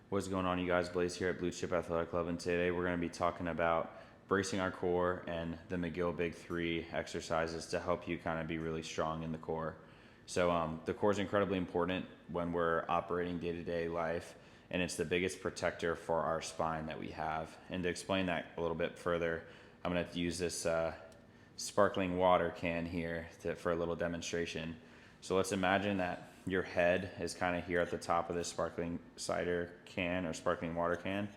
What's going on, you guys? Blaze here at Blue Chip Athletic Club, and today we're going to be talking about bracing our core and the McGill Big Three exercises to help you kind of be really strong in the core. So the core is incredibly important when we're operating day-to-day life, and it's the biggest protector for our spine that we have. And to explain that a little bit further, I'm going to use this sparkling water can here for a little demonstration. So let's imagine that your head is kind of here at the top of this sparkling cider can or sparkling water can,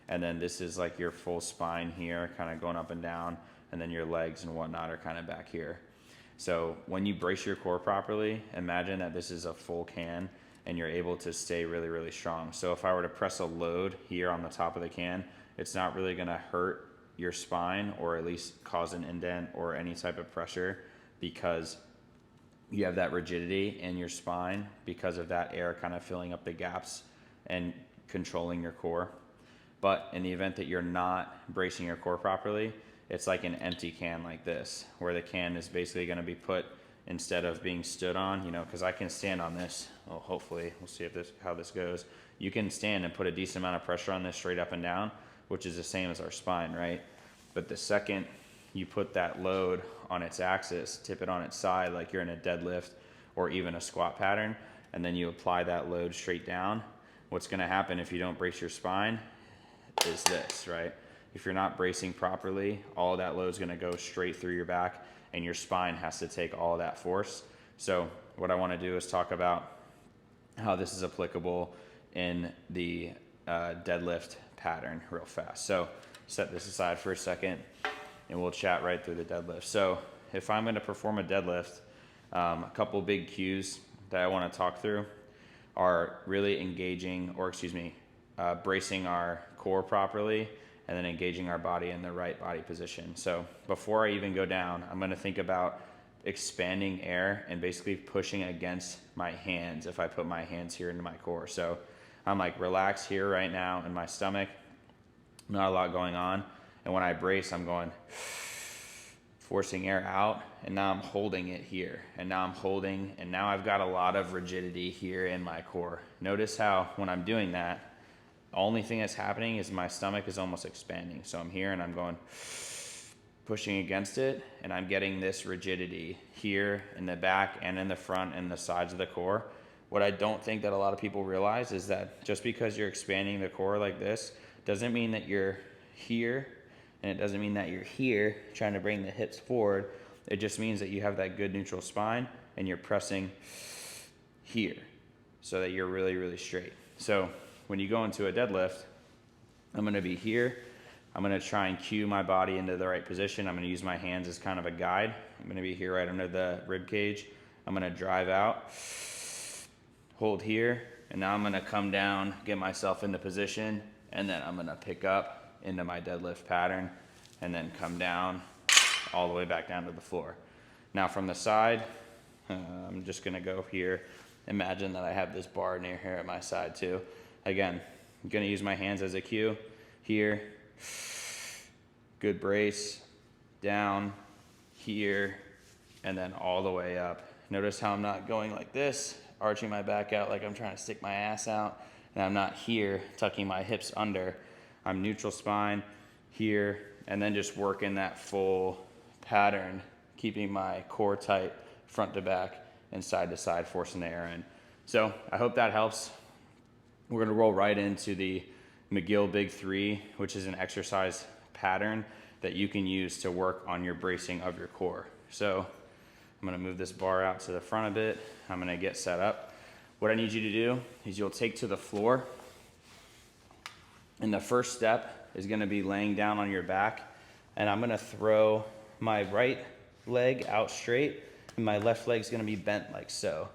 and then this is like your full spine here kind of going up and down, and then your legs and whatnot are kind of back here. So when you brace your core properly, imagine that this is a full can and you're able to stay really, really strong. So if I were to press a load here on the top of the can, it's not really going to hurt your spine or at least cause an indent or any type of pressure, because you have that rigidity in your spine because of that air kind of filling up the gaps and controlling your core. But in the event that you're not bracing your core properly, it's like an empty can like this, where the can is basically going to be put, instead of being stood on, because I can stand on this. Well, hopefully, we'll see how this goes. You can stand and put a decent amount of pressure on this straight up and down, which is the same as our spine, right? But the second you put that load on its axis, tip it on its side like you're in a deadlift or even a squat pattern, and then you apply that load straight down, what's going to happen if you don't brace your spine is this, right? If you're not bracing properly, all of that load is going to go straight through your back, and your spine has to take all of that force. So what I want to do is talk about how this is applicable in the deadlift pattern real fast. So set this aside for a second and we'll chat right through the deadlift. So if I'm going to perform a deadlift, a couple big cues that I want to talk through are really bracing our core properly, and then engaging our body in the right body position. So before I even go down, I'm going to think about expanding air and basically pushing against my hands if I put my hands here into my core. So I'm like relaxed here right now in my stomach, not a lot going on. And when I brace, I'm going forcing air out, and now I'm holding it here, and now I'm holding, and now I've got a lot of rigidity here in my core. Notice how when I'm doing that, the only thing that's happening is my stomach is almost expanding. So I'm here and I'm going pushing against it, and I'm getting this rigidity here in the back and in the front and the sides of the core. What I don't think that a lot of people realize is that just because you're expanding the core like this doesn't mean that you're here, and it doesn't mean that you're here trying to bring the hips forward. It just means that you have that good neutral spine and you're pressing here so that you're really, really straight. So when you go into a deadlift, I'm going to be here. I'm going to try and cue my body into the right position. I'm going to use my hands as kind of a guide. I'm going to be here right under the rib cage. I'm going to drive out, hold here, and now I'm going to come down, get myself into position, and then I'm going to pick up into my deadlift pattern and then come down all the way back down to the floor. Now from the side, I'm just going to go here. Imagine that I have this bar near here at my side too. Again, I'm going to use my hands as a cue. Here, good brace, down, here, and then all the way up. Notice how I'm not going like this, arching my back out like I'm trying to stick my ass out, and I'm not here tucking my hips under. I'm neutral spine here, and then just working that full pattern, keeping my core tight front to back and side to side, forcing the air in. So I hope that helps. We're going to roll right into the McGill Big Three, which is an exercise pattern that you can use to work on your bracing of your core. So I'm going to move this bar out to the front a bit. I'm going to get set up. What I need you to do is you'll take to the floor, and the first step is going to be laying down on your back, and I'm going to throw my right leg out straight, and my left leg is going to be bent like so.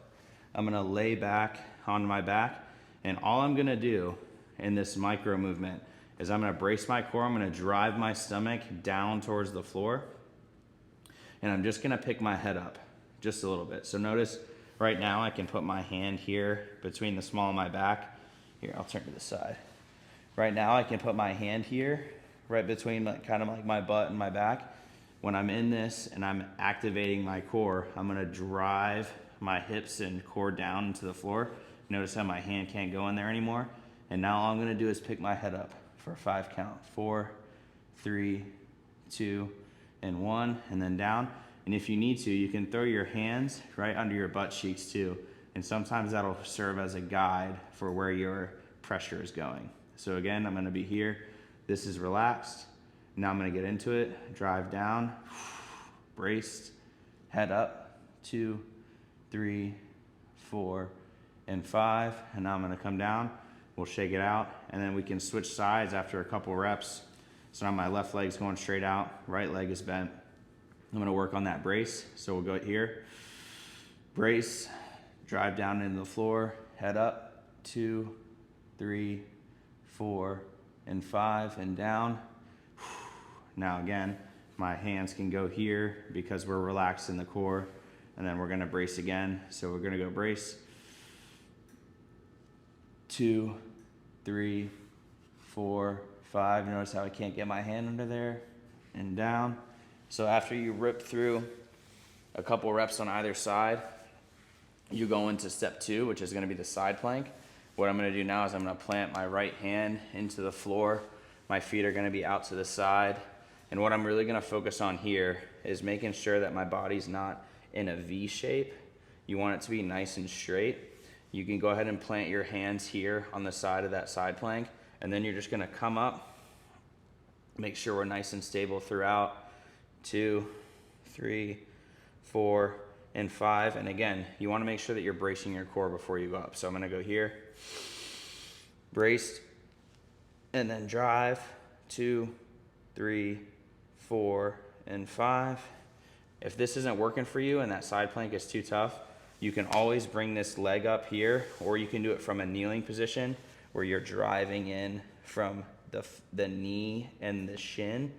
I'm going to lay back on my back, and all I'm going to do in this micro movement is I'm going to brace my core. I'm going to drive my stomach down towards the floor, and I'm just going to pick my head up just a little bit. So notice right now I can put my hand here between the small of my back. Here, I'll turn to the side. Right now I can put my hand here right between kind of like my butt and my back. When I'm in this and I'm activating my core, I'm going to drive my hips and core down into the floor. Notice how my hand can't go in there anymore. And now all I'm gonna do is pick my head up for a 5 count. 4, 3, 2, and 1, and then down. And if you need to, you can throw your hands right under your butt cheeks too. And sometimes that'll serve as a guide for where your pressure is going. So again, I'm gonna be here. This is relaxed. Now I'm gonna get into it. Drive down, braced, head up, 2, 3, 4, and 5. And now I'm gonna come down. We'll shake it out, and then we can switch sides after a couple reps. So now my left leg's going straight out, right leg is bent. I'm gonna work on that brace. So we'll go here, brace, drive down into the floor, head up, 2, 3, 4, and 5, and down. Now again, my hands can go here because we're relaxed in the core, and then we're gonna brace again. So we're gonna go brace, 2, 3, 4, 5. Notice how I can't get my hand under there, and down. So after you rip through a couple reps on either side, you go into step 2, which is gonna be the side plank. What I'm gonna do now is I'm gonna plant my right hand into the floor. My feet are gonna be out to the side. And what I'm really gonna focus on here is making sure that my body's not in a V shape. You want it to be nice and straight. You can go ahead and plant your hands here on the side of that side plank, and then you're just gonna come up, make sure we're nice and stable throughout. 2, 3, 4, and 5. And again, you wanna make sure that you're bracing your core before you go up. So I'm gonna go here, braced, and then drive, 2, 3, 4, and 5. If this isn't working for you and that side plank is too tough, you can always bring this leg up here, or you can do it from a kneeling position where you're driving in from the knee and the shin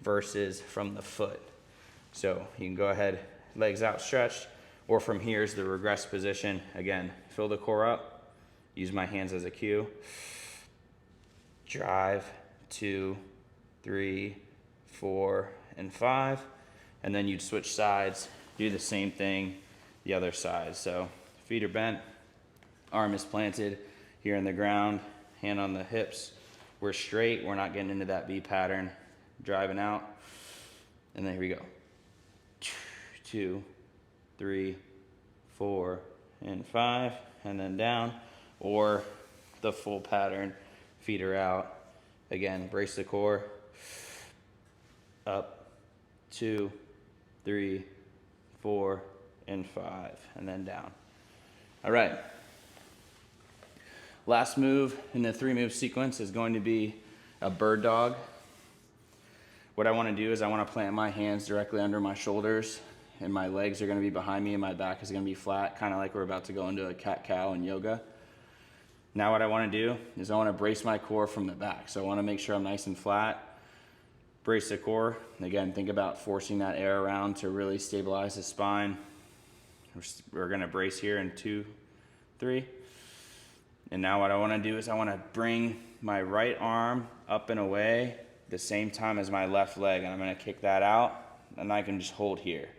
versus from the foot. So you can go ahead, legs outstretched, or from here is the regress position. Again, fill the core up, use my hands as a cue. Drive, 2, 3, 4, and 5. And then you'd switch sides, do the same thing the other side. So feet are bent, arm is planted here in the ground, hand on the hips. We're straight, we're not getting into that V pattern. Driving out, and then here we go. 2, 3, 4, and 5, and then down, or the full pattern, feet are out. Again, brace the core, up, 2, 3, 4, and 5, and then down. All right. Last move in the 3-move sequence is going to be a bird dog. What I want to do is I want to plant my hands directly under my shoulders, and my legs are going to be behind me, and my back is going to be flat, kind of like we're about to go into a cat-cow in yoga. Now what I want to do is I want to brace my core from the back. So I want to make sure I'm nice and flat. Brace the core. Again, think about forcing that air around to really stabilize the spine. We're going to brace here in 2, 3. And now what I want to do is I want to bring my right arm up and away the same time as my left leg, and I'm going to kick that out, and I can just hold here.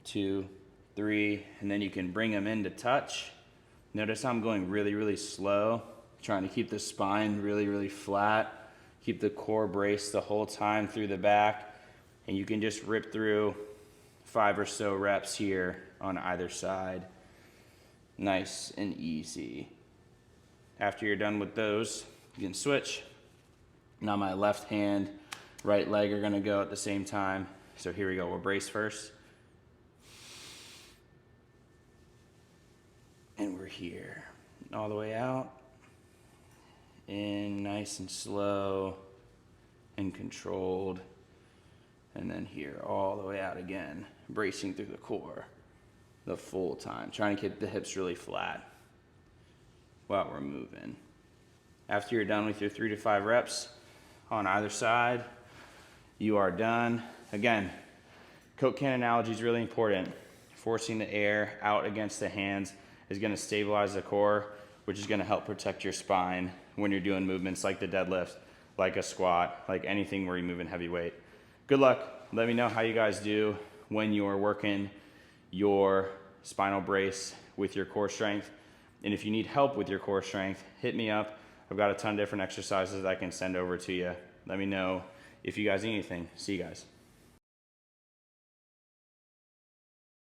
2, 3, and then you can bring them in to touch. Notice how I'm going really, really slow, trying to keep the spine really, really flat, keep the core braced the whole time through the back, and you can just rip through 5 or so reps here on either side. Nice and easy. After you're done with those, you can switch. Now my left hand, right leg are gonna go at the same time. So here we go, we'll brace first. And we're here, all the way out. In, nice and slow and controlled. And then here, all the way out again, bracing through the core the full time, trying to keep the hips really flat while we're moving. After you're done with your 3 to 5 reps on either side, you are done. Again, Coke can analogy is really important. Forcing the air out against the hands is going to stabilize the core, which is going to help protect your spine when you're doing movements like the deadlift, like a squat, like anything where you're moving heavy weight. Good luck. Let me know how you guys do when you are working your spinal brace with your core strength. And if you need help with your core strength, hit me up. I've got a ton of different exercises that I can send over to you. Let me know if you guys need anything. See you guys.